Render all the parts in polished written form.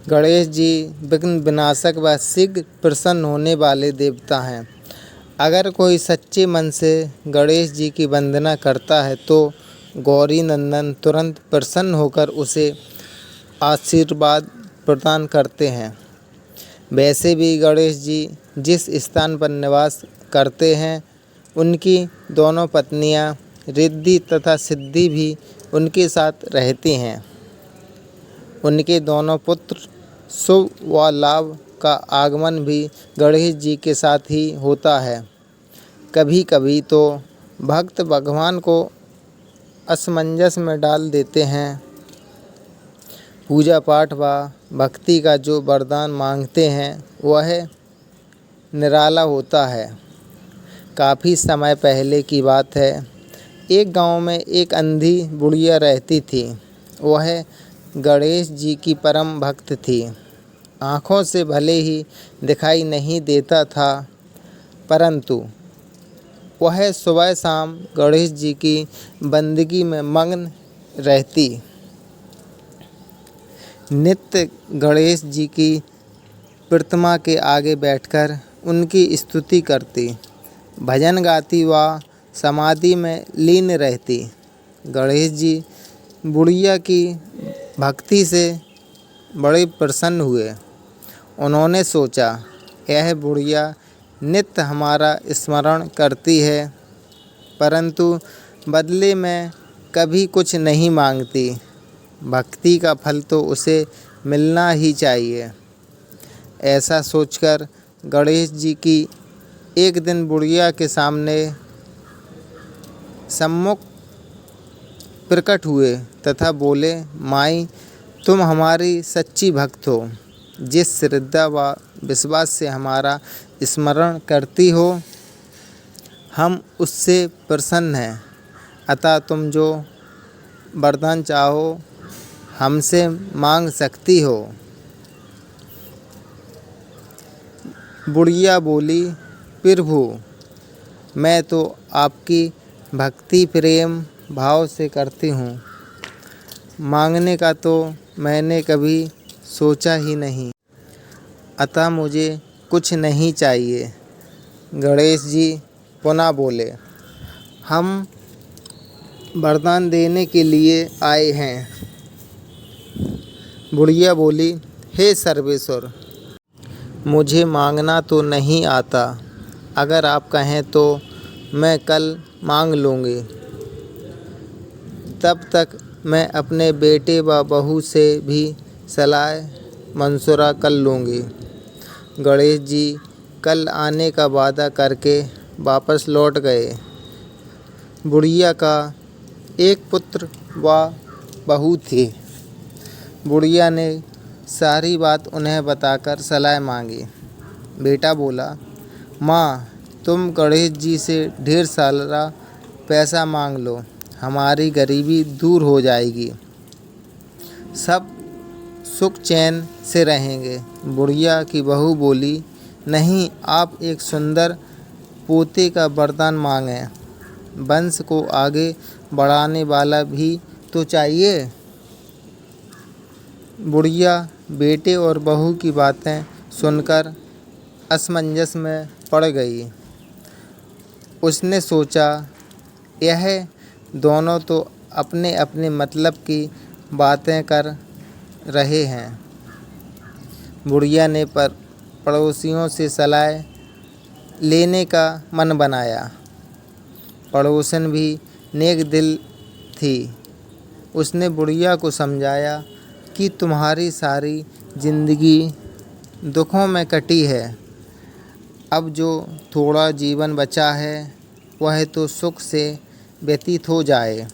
गणेश जी विघ्न विनाशक व शीघ्र प्रसन्न होने वाले देवता हैं। अगर कोई सच्चे मन से गणेश जी की वंदना करता है तो गौरी नंदन तुरंत प्रसन्न होकर उसे आशीर्वाद प्रदान करते हैं। वैसे भी गणेश जी जिस स्थान पर निवास करते हैं उनकी दोनों पत्नियां रिद्धि तथा सिद्धि भी उनके साथ रहती हैं। उनके दोनों पुत्र शुभ व लाभ का आगमन भी गणेश जी के साथ ही होता है। कभी कभी तो भक्त भगवान को असमंजस में डाल देते हैं। पूजा पाठ व भक्ति का जो वरदान मांगते हैं वह निराला होता है। काफ़ी समय पहले की बात है। एक गांव में एक अंधी बुढ़िया रहती थी। वह गणेश जी की परम भक्त थी। आँखों से भले ही दिखाई नहीं देता था, परंतु वह सुबह शाम गणेश जी की बंदगी में मग्न रहती। नित्य गणेश जी की प्रतिमा के आगे बैठकर उनकी स्तुति करती, भजन गाती व समाधि में लीन रहती। गणेश जी बुढ़िया की भक्ति से बड़े प्रसन्न हुए। उन्होंने सोचा, यह बुढ़िया नित्य हमारा स्मरण करती है, परंतु बदले में कभी कुछ नहीं मांगती। भक्ति का फल तो उसे मिलना ही चाहिए। ऐसा सोचकर गणेश जी की एक दिन बुढ़िया के सम्मुख प्रकट हुए तथा बोले, माई, तुम हमारी सच्ची भक्त हो। जिस श्रद्धा व विश्वास से हमारा स्मरण करती हो, हम उससे प्रसन्न हैं। अतः तुम जो वरदान चाहो हमसे मांग सकती हो। बुढ़िया बोली, प्रभु, मैं तो आपकी भक्ति प्रेम भाव से करती हूँ। मांगने का तो मैंने कभी सोचा ही नहीं, अतः मुझे कुछ नहीं चाहिए। गणेश जी पुनः बोले, हम वरदान देने के लिए आए हैं। बुढ़िया बोली, हे सर्वेश्वर, मुझे मांगना तो नहीं आता। अगर आप कहें तो मैं कल मांग लूँगी। तब तक मैं अपने बेटे व बहू से भी सलाह मंसूरा कर लूँगी। गणेश जी कल आने का वादा करके वापस लौट गए। बुढ़िया का एक पुत्र व बहू थी। बुढ़िया ने सारी बात उन्हें बताकर सलाह मांगी। बेटा बोला, माँ, तुम गणेश जी से ढेर सारा पैसा मांग लो, हमारी गरीबी दूर हो जाएगी, सब सुख चैन से रहेंगे। बुढ़िया की बहू बोली, नहीं, आप एक सुंदर पोते का वरदान मांगें। वंश को आगे बढ़ाने वाला भी तो चाहिए। बुढ़िया बेटे और बहू की बातें सुनकर असमंजस में पड़ गई। उसने सोचा, यह दोनों तो अपने अपने मतलब की बातें कर रहे हैं। बुढ़िया ने पड़ोसियों से सलाह लेने का मन बनाया। पड़ोसन भी नेक दिल थी। उसने बुढ़िया को समझाया कि तुम्हारी सारी जिंदगी दुखों में कटी है। अब जो थोड़ा जीवन बचा है वह तो सुख से व्यतीत हो जाए।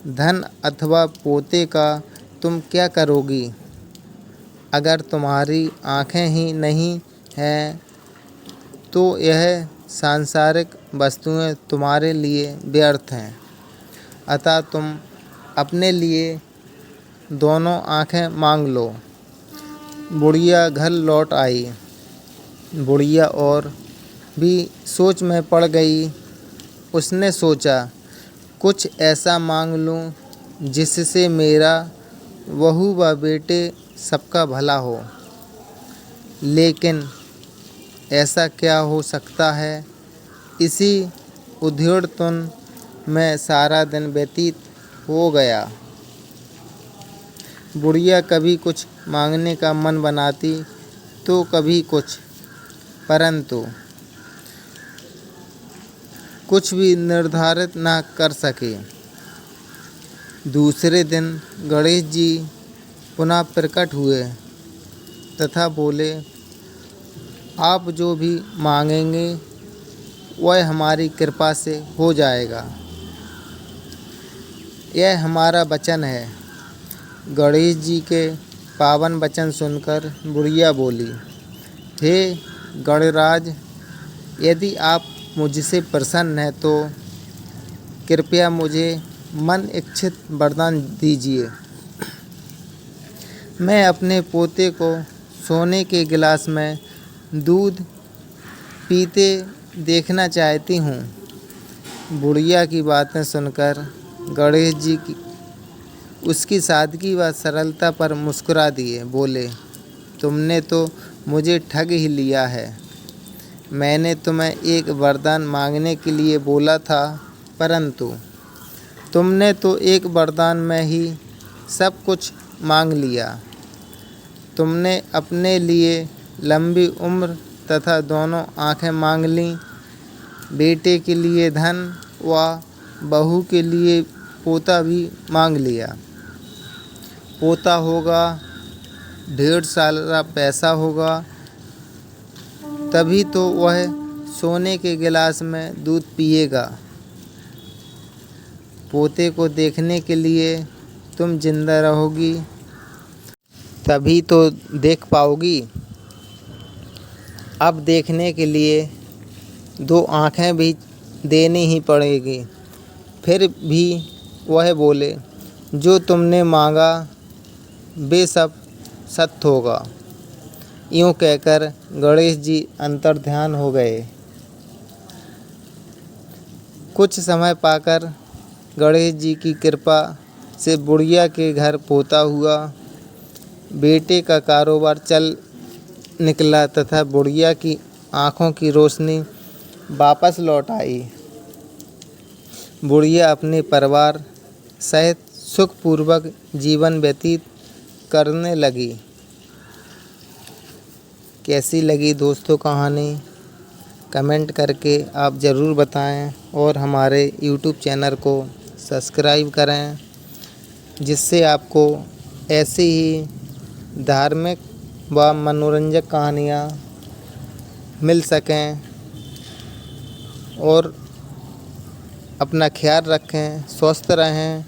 धन अथवा पोते का तुम क्या करोगी? अगर तुम्हारी आँखें ही नहीं हैं तो यह सांसारिक वस्तुएं तुम्हारे लिए व्यर्थ हैं। अतः तुम अपने लिए दोनों आँखें मांग लो। बुढ़िया घर लौट आई। बुढ़िया और भी सोच में पड़ गई। उसने सोचा, कुछ ऐसा मांग लूं जिससे मेरा बहू व बेटे सबका भला हो। लेकिन ऐसा क्या हो सकता है? इसी उद्युक्तन में सारा दिन व्यतीत हो गया। बुढ़िया कभी कुछ मांगने का मन बनाती तो कभी कुछ, परंतु कुछ भी निर्धारित न कर सके। दूसरे दिन गणेश जी पुनः प्रकट हुए तथा बोले, आप जो भी मांगेंगे वह हमारी कृपा से हो जाएगा, यह हमारा वचन है। गणेश जी के पावन वचन सुनकर बुढ़िया बोली, हे गणराज, यदि आप मुझसे प्रसन्न हैं तो कृपया मुझे मन इच्छित वरदान दीजिए। मैं अपने पोते को सोने के गिलास में दूध पीते देखना चाहती हूँ। बुढ़िया की बातें सुनकर गणेश जी की उसकी सादगी व सरलता पर मुस्कुरा दिए। बोले, तुमने तो मुझे ठग ही लिया है। मैंने तुम्हें एक वरदान मांगने के लिए बोला था, परंतु तुमने तो एक वरदान में ही सब कुछ मांग लिया। तुमने अपने लिए लंबी उम्र तथा दोनों आँखें मांग लीं, बेटे के लिए धन व बहू के लिए पोता भी मांग लिया। पोता होगा, ढेर सारा पैसा होगा, तभी तो वह सोने के गिलास में दूध पिएगा। पोते को देखने के लिए तुम जिंदा रहोगी, तभी तो देख पाओगी। अब देखने के लिए दो आँखें भी देनी ही पड़ेगी। फिर भी वह बोले, जो तुमने मांगा वे सब सत्य होगा। यूँ कहकर गणेश जी अंतर्ध्यान हो गए। कुछ समय पाकर गणेश जी की कृपा से बुढ़िया के घर पोता हुआ। बेटे का कारोबार चल निकला तथा बुढ़िया की आँखों की रोशनी वापस लौट आई। बुढ़िया अपने परिवार सहित सुखपूर्वक जीवन व्यतीत करने लगी। कैसी लगी दोस्तों कहानी? कमेंट करके आप ज़रूर बताएं और हमारे YouTube चैनल को सब्सक्राइब करें, जिससे आपको ऐसी ही धार्मिक व मनोरंजक कहानियाँ मिल सकें। और अपना ख्याल रखें, स्वस्थ रहें।